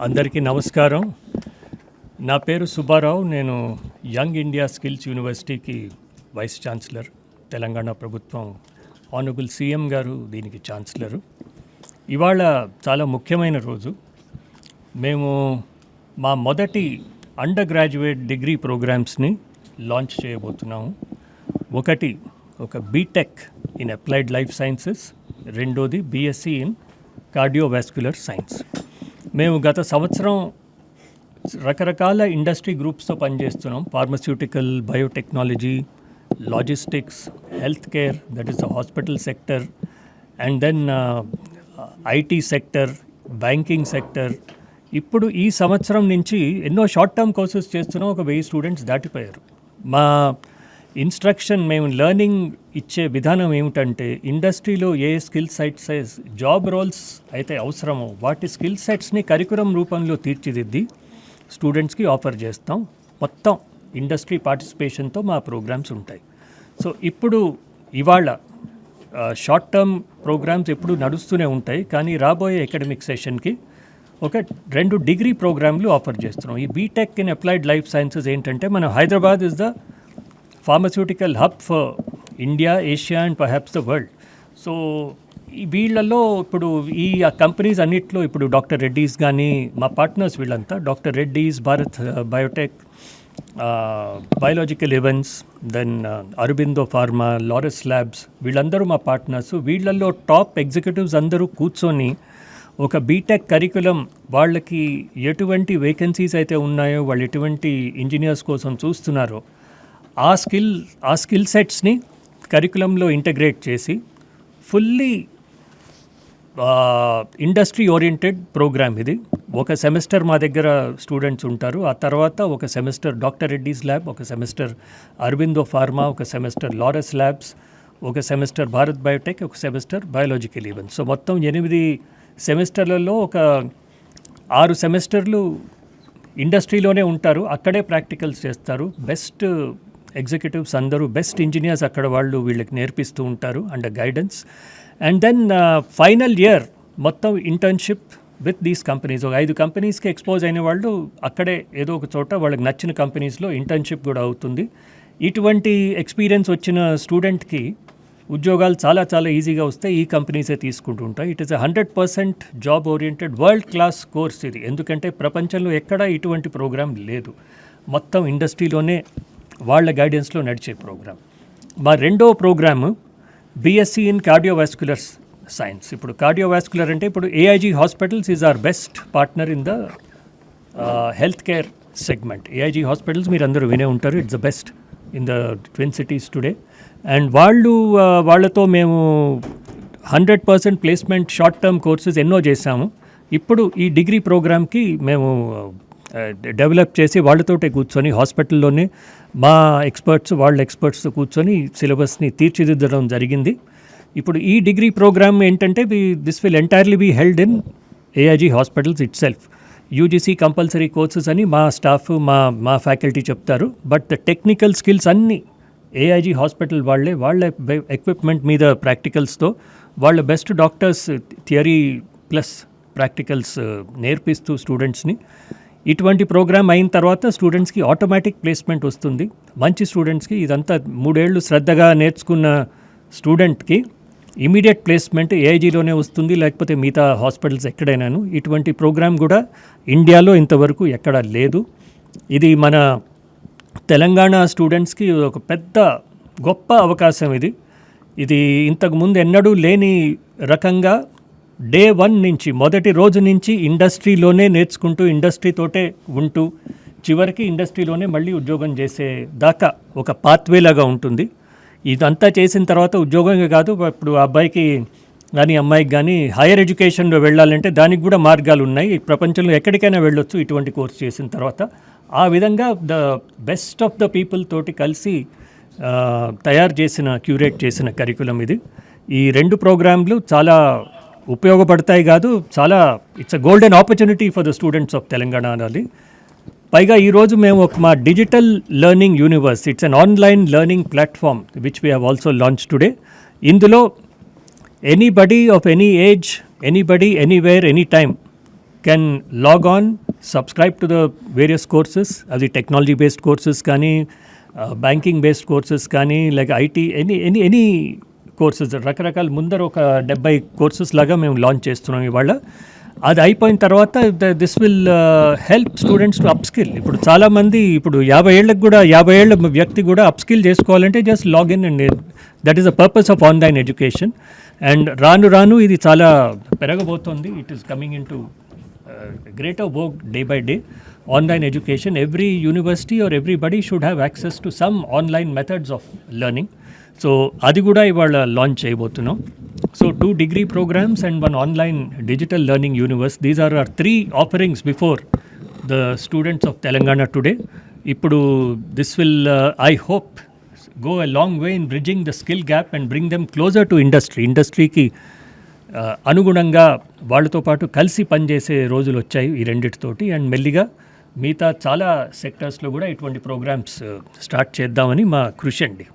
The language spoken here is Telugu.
అందరికీ నమస్కారం. నా పేరు సుబ్బారావు. నేను యంగ్ ఇండియా స్కిల్స్ యూనివర్సిటీకి వైస్ ఛాన్సలర్. తెలంగాణ ప్రభుత్వం ఆనరబుల్ సీఎం గారు దీనికి ఛాన్సలరు. ఇవాళ చాలా ముఖ్యమైన రోజు. మేము మా మొదటి అండర్ గ్రాడ్యుయేట్ డిగ్రీ ప్రోగ్రామ్స్ని లాంచ్ చేయబోతున్నాము. ఒక BTech in applied life sciences, రెండోది బీఎస్సీ ఇన్ కార్డియోవాస్క్యులర్ సైన్స్. మేము గత సంవత్సరం రకరకాల ఇండస్ట్రీ గ్రూప్స్తో పనిచేస్తున్నాం. Pharmaceutical, biotechnology, logistics, health care, that is the hospital sector, and then IT sector, banking sector. ఇప్పుడు ఈ సంవత్సరం నుంచి ఎన్నో షార్ట్ టర్మ్ కోర్సెస్ చేస్తున్నాం. 1000 స్టూడెంట్స్ దాటిపోయారు. మా ఇన్స్ట్రక్షన్, మేము లెర్నింగ్ ఇచ్చే విధానం ఏమిటంటే, ఇండస్ట్రీలో ఏ స్కిల్ సెట్స్, జాబ్ రోల్స్ అయితే అవసరమో వాటి స్కిల్ సెట్స్ని కరికులం రూపంలో తీర్చిదిద్ది స్టూడెంట్స్కి ఆఫర్ చేస్తాం. మొత్తం ఇండస్ట్రీ పార్టిసిపేషన్తో మా ప్రోగ్రామ్స్ ఉంటాయి. సో ఇవాళ షార్ట్ టర్మ్ ప్రోగ్రామ్స్ ఎప్పుడు నడుస్తూనే ఉంటాయి, కానీ రాబోయే అకాడమిక్ సెషన్కి 2 డిగ్రీ ప్రోగ్రాంలు ఆఫర్ చేస్తున్నాం. ఈ BTech in applied life sciences ఏంటంటే, మన Hyderabad is the pharmaceutical hub for India, Asia and perhaps the world. So వీళ్ళల్లో ఇప్పుడు ఈ కంపెనీస్ అన్నిట్లో ఇప్పుడు డాక్టర్ రెడ్డీస్ కానీ మా పార్ట్నర్స్, వీళ్ళంతా doctor Reddy's, Bharat biotech, biological events, then Aurobindo pharma, Laurus labs, వీళ్ళందరూ మా పార్ట్నర్స్. వీళ్ళల్లో టాప్ ఎగ్జిక్యూటివ్స్ అందరూ కూర్చొని ఒక బీటెక్ కరికులం, వాళ్ళకి ఎటువంటి వేకెన్సీస్ అయితే ఉన్నాయో, వాళ్ళు ఎటువంటి ఇంజనీర్స్ కోసం చూస్తున్నారో ఆ స్కిల్ సెట్స్ని కరికులంలో ఇంటగ్రేట్ చేసి ఫుల్లీ ఇండస్ట్రీ ఓరియంటెడ్ ప్రోగ్రామ్ ఇది. ఒక సెమిస్టర్ మా దగ్గర స్టూడెంట్స్ ఉంటారు. ఆ తర్వాత ఒక సెమిస్టర్ డాక్టర్ రెడ్డీస్ ల్యాబ్, ఒక సెమిస్టర్ అరబిందో ఫార్మా, ఒక సెమిస్టర్ లారెస్ ల్యాబ్స్, ఒక సెమిస్టర్ భారత్ బయోటెక్, ఒక సెమిస్టర్ బయాలజికల్ ఈవెంట్స్. సో మొత్తం 8 సెమిస్టర్లలో ఒక 6 సెమిస్టర్లు ఇండస్ట్రీలోనే ఉంటారు. అక్కడే ప్రాక్టికల్స్ చేస్తారు. బెస్ట్ ఎగ్జిక్యూటివ్స్ అందరూ, బెస్ట్ ఇంజనీర్స్ అక్కడ వాళ్ళు వీళ్ళకి నేర్పిస్తూ ఉంటారు under guidance. And then final year మొత్తం ఇంటర్న్షిప్ విత్ దీస్ కంపెనీస్. ఒక 5 కంపెనీస్కి ఎక్స్పోజ్ అయిన వాళ్ళు అక్కడే ఏదో ఒక చోట వాళ్ళకి నచ్చిన కంపెనీస్లో ఇంటర్న్షిప్ కూడా అవుతుంది. ఇటువంటి ఎక్స్పీరియన్స్ వచ్చిన స్టూడెంట్కి ఉద్యోగాలు చాలా చాలా ఈజీగా వస్తాయి. ఈ కంపెనీసే తీసుకుంటూ ఉంటాయి. It is 100% job oriented world class course ఇది. ఎందుకంటే ప్రపంచంలో ఎక్కడా ఇటువంటి ప్రోగ్రామ్ లేదు. మొత్తం ఇండస్ట్రీలోనే వాళ్ళ గైడెన్స్లో నడిచే ప్రోగ్రామ్. మా రెండో programme BSc in cardiovascular science. ఇప్పుడు కార్డియోవాస్కులర్ అంటే ఇప్పుడు AIG hospitals is our best partner in the health care segment. AIG hospitals మీరు అందరూ వినే ఉంటారు. It's the best in the twin cities today. And వాళ్ళతో మేము 100% ప్లేస్మెంట్ షార్ట్ టర్మ్ కోర్సెస్ ఎన్నో చేశాము. ఇప్పుడు ఈ డిగ్రీ ప్రోగ్రామ్కి మేము డెవలప్ చేసి వాళ్ళతోటే కూర్చొని హాస్పిటల్లోనే మా ఎక్స్పర్ట్స్ వాళ్ళ ఎక్స్పర్ట్స్తో కూర్చొని సిలబస్ని తీర్చిదిద్దడం జరిగింది. ఇప్పుడు ఈ డిగ్రీ ప్రోగ్రామ్ ఏంటంటే this will entirely be held in AIG hospitals itself. UGC compulsory courses అని మా స్టాఫ్ మా ఫ్యాకల్టీ చెప్తారు. బట్ ద టెక్నికల్ స్కిల్స్ అన్నీ ఏఐజీ హాస్పిటల్ వాళ్ళ ఎక్విప్మెంట్ మీద ప్రాక్టికల్స్తో వాళ్ళ best doctors theory plus practicals నేర్పిస్తూ స్టూడెంట్స్ని. ఇటువంటి ప్రోగ్రామ్ అయిన తర్వాత స్టూడెంట్స్కి ఆటోమేటిక్ ప్లేస్మెంట్ వస్తుంది. మంచి స్టూడెంట్స్కి ఇదంతా 3 ఏళ్ళు శ్రద్ధగా నేర్చుకున్న స్టూడెంట్కి ఇమీడియట్ ప్లేస్మెంట్ ఏఐజీలోనే వస్తుంది, లేకపోతే మిగతా హాస్పిటల్స్ ఎక్కడైనాను. ఇటువంటి ప్రోగ్రామ్ కూడా ఇండియాలో ఇంతవరకు ఎక్కడా లేదు. ఇది మన తెలంగాణ స్టూడెంట్స్కి ఒక పెద్ద గొప్ప అవకాశం. ఇది ఇంతకుముందు ఎన్నడూ లేని రకంగా డే 1 నుంచి మొదటి రోజు నుంచి ఇండస్ట్రీలోనే నేర్చుకుంటూ ఇండస్ట్రీతోటే ఉంటూ చివరికి ఇండస్ట్రీలోనే మళ్ళీ ఉద్యోగం చేసే దాకా ఒక పాత్వేలాగా ఉంటుంది. ఇదంతా చేసిన తర్వాత ఉద్యోగంగా కాదు, ఇప్పుడు అబ్బాయికి కానీ అమ్మాయికి కానీ హైయర్ ఎడ్యుకేషన్లో వెళ్ళాలంటే దానికి కూడా మార్గాలు ఉన్నాయి. ప్రపంచంలో ఎక్కడికైనా వెళ్ళొచ్చు ఇటువంటి కోర్స్ చేసిన తర్వాత. ఆ విధంగా the best of the people తోటి కలిసి తయారు చేసిన క్యూరేట్ చేసిన కరికులం ఇది. ఈ 2 ప్రోగ్రాంలు చాలా ఉపయోగపడతాయి కాదు, చాలా it's a golden opportunity for the students of Telangana అనాలి. పైగా ఈరోజు మేము మా digital learning universe, it's an online learning platform which we have also launch today. ఇందులో anybody of any age, anybody anywhere any time can log on, subscribe to the various courses. అది టెక్నాలజీ బేస్డ్ కోర్సెస్ కానీ, బ్యాంకింగ్ బేస్డ్ కోర్సెస్ కానీ, లైక్ ఐటీ, ఎనీ కోర్సెస్ రకరకాల ముందర ఒక 70 కోర్సెస్ లాగా మేము లాంచ్ చేస్తున్నాం ఇవాళ. అది అయిపోయిన తర్వాత this will help students to upskill. ఇప్పుడు చాలామంది ఇప్పుడు 50 ఏళ్ళ వ్యక్తి కూడా అప్స్కిల్ చేసుకోవాలంటే just login and that is the purpose of online education. And రాను ఇది చాలా పెరగబోతోంది. It is coming in to greater work day by day. Online education, every university or everybody should have access to some online methods of learning. So అది కూడా ఇవాళ లాంచ్ చేయబోతున్నాం. So 2 degree programs and 1 online digital learning universe. These are our 3 offerings before the students of Telangana today. ఇప్పుడు this will I hope go a long way in bridging the skill gap and bring them closer to industryకి అనుగుణంగా వాళ్ళతో పాటు కలిసి పనిచేసే రోజులు వచ్చాయి ఈ రెండిటితోటి. అండ్ మెల్లిగా మిగతా చాలా సెక్టర్స్లో కూడా ఇటువంటి ప్రోగ్రామ్స్ స్టార్ట్ చేద్దామని మా కృషి అండి.